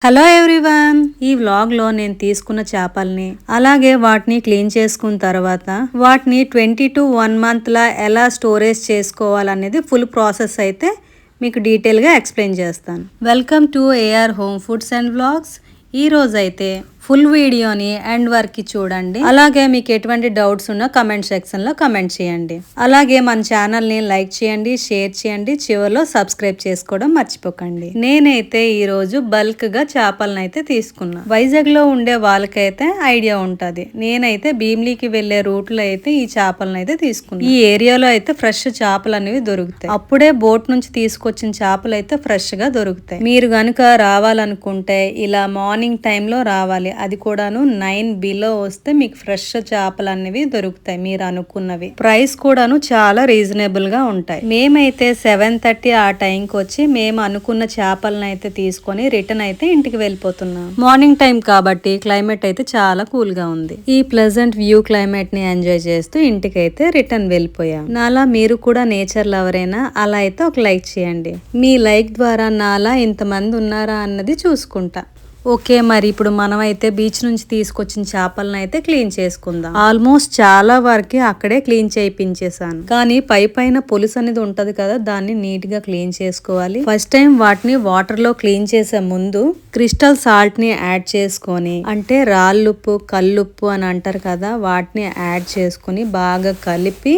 Hello everyone, ఈ vlog లో నేను తీసుకున్న చేపల్ని అలాగే వాటిని క్లీన్ చేసుకున్న తర్వాత వాటిని 20 to 1 month లా ఎలా స్టోరేజ్ చేసుకోవాలనేది ఫుల్ ప్రాసెస్ అయితే మీకు డీటెయిల్ గా ఎక్స్ప్లెయిన్ చేస్తాను. Welcome to AR home foods and vlogs. ఈ రోజు అయితే ఫుల్ వీడియోని ఎండ్ వరకు చూడండి. అలాగే మీకు ఎటువంటి డౌట్స్ ఉన్నా కమెంట్ సెక్షన్ లో కమెంట్ చేయండి. అలాగే మన ఛానల్ ని లైక్ చేయండి, షేర్ చేయండి, చివరిలో సబ్స్క్రైబ్ చేసుకోవడం మర్చిపోకండి. నేనైతే ఈ రోజు బల్క్ గా చేపలను అయితే తీసుకున్నా. వైజాగ్ లో ఉండే వాళ్ళకైతే ఐడియా ఉంటది. నేనైతే భీమిలీకి వెళ్లే రూట్ లో అయితే ఈ చేపలను అయితే తీసుకున్నా. ఈ ఏరియాలో అయితే ఫ్రెష్ చేపలు అనేవి దొరుకుతాయి. అప్పుడే బోట్ నుంచి తీసుకొచ్చిన చేపలు అయితే ఫ్రెష్ గా దొరుకుతాయి. మీరు గనుక రావాలనుకుంటే ఇలా మార్నింగ్ టైంలో రావాలి. అది కూడాను 9 బిలో వస్తే మీకు ఫ్రెష్ చేపలు అనేవి దొరుకుతాయి. మీరు అనుకున్నవి ప్రైస్ కూడాను చాలా రీజనబుల్ గా ఉంటాయి. మేమైతే 7:30 ఆ టైంకి వచ్చి మేము అనుకున్న చేపలను అయితే తీసుకొని రిటర్న్ అయితే ఇంటికి వెళ్ళిపోతున్నాం. మార్నింగ్ టైం కాబట్టి క్లైమేట్ అయితే చాలా కూల్ గా ఉంది. ఈ ప్లెజెంట్ వ్యూ క్లైమేట్ ని ఎంజాయ్ చేస్తూ ఇంటికి అయితే రిటర్న్ వెళ్ళిపోయాం. నాలా మీరు కూడా నేచర్ లవరేనా? అలా అయితే ఒక లైక్ చేయండి. మీ లైక్ ద్వారా నాలా ఇంతమంది ఉన్నారా అన్నది చూసుకుంటా. ఓకే, మరి ఇప్పుడు మనం అయితే బీచ్ నుంచి తీసుకొచ్చిన చేపలను అయితే క్లీన్ చేసుకుందాం. ఆల్మోస్ట్ చాలా వరకు అక్కడే క్లీన్ చేయించేసాను. కానీ పైన పులుసు అనేది ఉంటది కదా, దాన్ని నీట్ గా క్లీన్ చేసుకోవాలి. ఫస్ట్ టైం వాటిని వాటర్ లో క్లీన్ చేసే ముందు క్రిస్టల్ సాల్ట్ ని యాడ్ చేసుకొని, అంటే రాళ్ళుప్పు కల్లుప్పు అని అంటారు కదా, వాటిని యాడ్ చేసుకొని బాగా కలిపి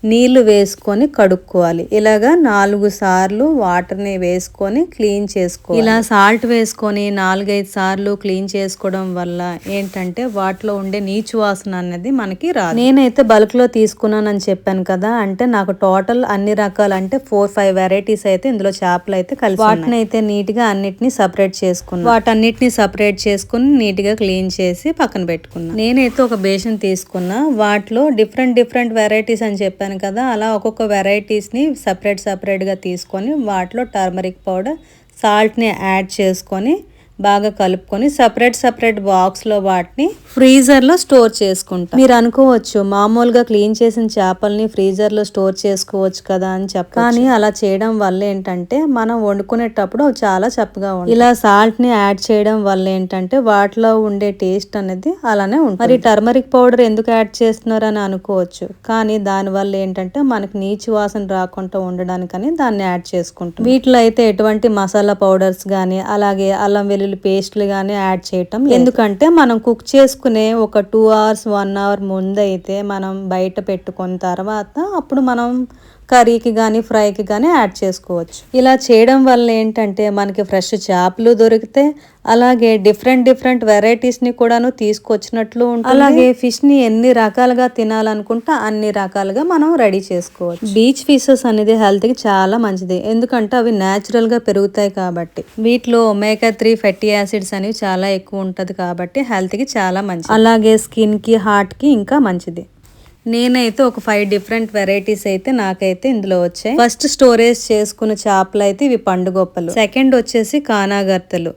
నీళ్లు వేసుకొని కడుక్కోవాలి. ఇలాగా 4 సార్లు వాటర్ ని వేసుకొని క్లీన్ చేసుకోవాలి. ఇలా సాల్ట్ వేసుకొని 4-5 సార్లు క్లీన్ చేసుకోవడం వల్ల ఏంటంటే వాటిలో ఉండే నీచు వాసన అనేది మనకి రాదు. నేనైతే బల్క్ లో తీసుకున్నానని చెప్పాను కదా, అంటే నాకు టోటల్ అన్ని రకాలు అంటే 4-5 వెరైటీస్ అయితే ఇందులో చేపలు అయితే కలిసి వాటిని అయితే నీట్ గా అన్నిటిని సపరేట్ చేసుకున్నాను. వాటన్నిటిని సపరేట్ చేసుకుని నీట్ గా క్లీన్ చేసి పక్కన పెట్టుకున్నా. నేనైతే ఒక బేషన్ తీసుకున్నా. వాటిలో డిఫరెంట్ వెరైటీస్ అని చెప్పాను కదా, అలా ఒక్కొక్క వెరైటీస్ ని సపరేట్ గా తీసుకొని వాటిలో టర్మరిక్ పౌడర్, సాల్ట్ ని యాడ్ చేసుకొని బాగా కలుపుకొని సపరేట్ బాక్స్ లో వాటిని ఫ్రీజర్ లో స్టోర్ చేసుకుంటా. మీరు అనుకోవచ్చు మామూలుగా క్లీన్ చేసిన చేపల్ని ఫ్రీజర్ లో స్టోర్ చేసుకోవచ్చు కదా అని చెప్పి, కానీ అలా చేయడం వల్ల ఏంటంటే మనం వండుకునేటప్పుడు చాలా చప్పగా ఉంటుంది. ఇలా సాల్ట్ ని యాడ్ చేయడం వల్ల ఏంటంటే వాటిలో ఉండే టేస్ట్ అనేది అలానే ఉంటుంది. మరి టర్మరిక్ పౌడర్ ఎందుకు యాడ్ చేస్తున్నారు అని అనుకోవచ్చు, కానీ దాని వల్ల ఏంటంటే మనకి నీచు వాసన రాకుండా ఉండడానికని దాన్ని యాడ్ చేసుకుంటాం. వీటిలో అయితే ఎటువంటి మసాలా పౌడర్స్ గానీ అలాగే అల్లం వెల్లుల్లి పేస్ట్లు గానీ యాడ్ చేయటం. ఎందుకంటే మనం కుక్ చేసుకునే ఒక 2 hours 1 hour ముందు అయితే మనం బయట పెట్టుకున్న తర్వాత అప్పుడు మనం కర్రీకి కానీ ఫ్రైకి కానీ యాడ్ చేసుకోవచ్చు. ఇలా చేయడం వల్ల ఏంటంటే మనకి ఫ్రెష్ చేపలు దొరికితే, అలాగే డిఫరెంట్ వెరైటీస్ ని కూడాను తీసుకొచ్చినట్లు ఉంటుంది. అలాగే ఫిష్ ని ఎన్ని రకాలుగా తినాలనుకుంటే అన్ని రకాలుగా మనం రెడీ చేసుకోవచ్చు. బీచ్ ఫిషెస్ అనేది హెల్త్ కి చాలా మంచిది, ఎందుకంటే అవి న్యాచురల్ గా పెరుగుతాయి కాబట్టి. వీటిలో omega-3 ఫ్యాటీ యాసిడ్స్ అనేవి చాలా ఎక్కువ ఉంటది కాబట్టి హెల్త్ కి చాలా మంచిది. అలాగే స్కిన్ కి హార్ట్ కి ఇంకా మంచిది. నేనైతే ఒక 5 డిఫరెంట్ వెరైటీస్ అయితే నాకైతే ఇందులో వచ్చాయి. ఫస్ట్ స్టోరేజ్ చేసుకున్న చేపలు అయితే ఇవి పండుగొప్పలు, సెకండ్ వచ్చేసి కానాగర్తలు,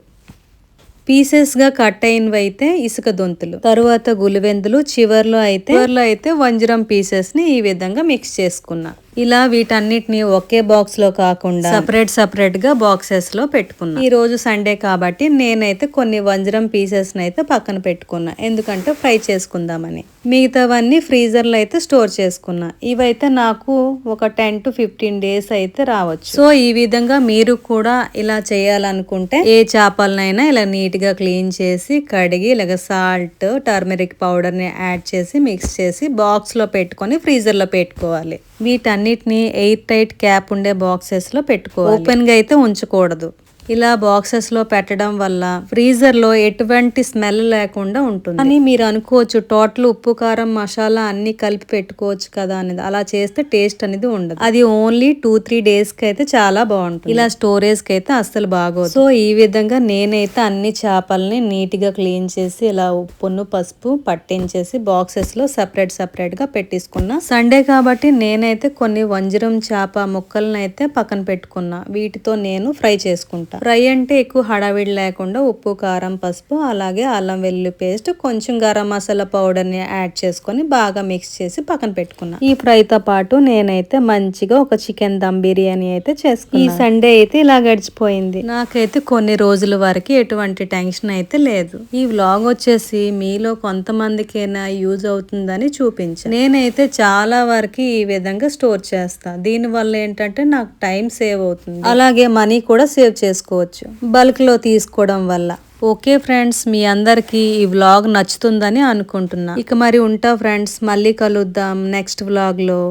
పీసెస్ గా కట్ అయినవి అయితే ఇసుక దొంతులు, తరువాత గులివెందులు, చివర్లో అయితే వంజరం పీసెస్ ని ఈ విధంగా మిక్స్ చేసుకున్నా. ఇలా వీటన్నిటిని ఒకే బాక్స్ లో కాకుండా సపరేట్ గా బాక్సెస్ లో పెట్టుకున్నా. ఈ రోజు సండే కాబట్టి నేనైతే కొన్ని వంజరం పీసెస్ అయితే పక్కన పెట్టుకున్నా, ఎందుకంటే ఫ్రై చేసుకుందామని. మిగతావన్నీ ఫ్రీజర్ లో అయితే స్టోర్ చేసుకున్నా. ఇవైతే నాకు ఒక 10 to 15 days అయితే రావచ్చు. సో ఈ విధంగా మీరు కూడా ఇలా చేయాలనుకుంటే ఏ చేపలనైనా ఇలా నీట్ గా క్లీన్ చేసి కడిగి ఇలాగ సాల్ట్ టర్మరిక్ పౌడర్ ని యాడ్ చేసి మిక్స్ చేసి బాక్స్ లో పెట్టుకొని ఫ్రీజర్ లో పెట్టుకోవాలి. వీటన్నిటిని ఎయిర్ టైట్ క్యాప్ ఉండే బాక్సెస్ లో పెట్టుకోవాలి. ఓపెన్ గా అయితే ఉంచకూడదు. ఇలా బాక్సెస్ లో పెట్టడం వల్ల ఫ్రీజర్ లో ఎటువంటి స్మెల్ లేకుండా ఉంటుంది. అని మీరు అనుకోవచ్చు టోటల్ ఉప్పు కారం మసాలా అన్ని కలిపి పెట్టుకోవచ్చు కదా అనేది. అలా చేస్తే టేస్ట్ అనేది ఉండదు. అది ఓన్లీ 2-3 days కి అయితే చాలా బాగుంటుంది. ఇలా స్టోరేజ్ కి అయితే అస్సలు బాగోదు. సో ఈ విధంగా నేనైతే అన్ని చేపల్ని నీట్ గా క్లీన్ చేసి ఇలా ఉప్పును పసుపు పట్టించేసి బాక్సెస్ లో సపరేట్ గా పెట్టేసుకున్నా. సండే కాబట్టి నేనైతే కొన్ని వంజరం చేప ముక్కలను అయితే పక్కన పెట్టుకున్నా. వీటితో నేను ఫ్రై చేసుకుంటా. ఫ్రై అంటే ఎక్కువ హడావిడి లేకుండా ఉప్పు కారం పసుపు అలాగే అల్లం వెల్లుల్లి పేస్ట్ కొంచెం గరం మసాలా పౌడర్ ని యాడ్ చేసుకొని బాగా మిక్స్ చేసి పక్కన పెట్టుకున్నా. ఈ ఫ్రై తో పాటు నేనైతే మంచిగా ఒక చికెన్ దమ్ బిర్యానీ అయితే చేసుకున్నా. ఈ సండే అయితే ఇలా గడిచిపోయింది. నాకైతే కొన్ని రోజుల వరకు ఎటువంటి టెన్షన్ అయితే లేదు. ఈ వ్లాగ్ వచ్చేసి మీలో కొంతమందికైనా యూజ్ అవుతుందని చూపించా. నేనైతే చాలా వరకు ఈ విధంగా స్టోర్ చేస్తా. దీని వల్ల ఏంటంటే నాకు టైం సేవ్ అవుతుంది, అలాగే మనీ కూడా సేవ్ చేసుకోవచ్చు బల్క్ లో తీసుకోవడం వల్ల. ఓకే ఫ్రెండ్స్, మీ అందరికి ఈ వ్లాగ్ నచ్చుతుందని అనుకుంటున్నా. ఇక మరి ఉంటా ఫ్రెండ్స్, మళ్ళీ కలుద్దాం నెక్స్ట్ వ్లాగ్ లో.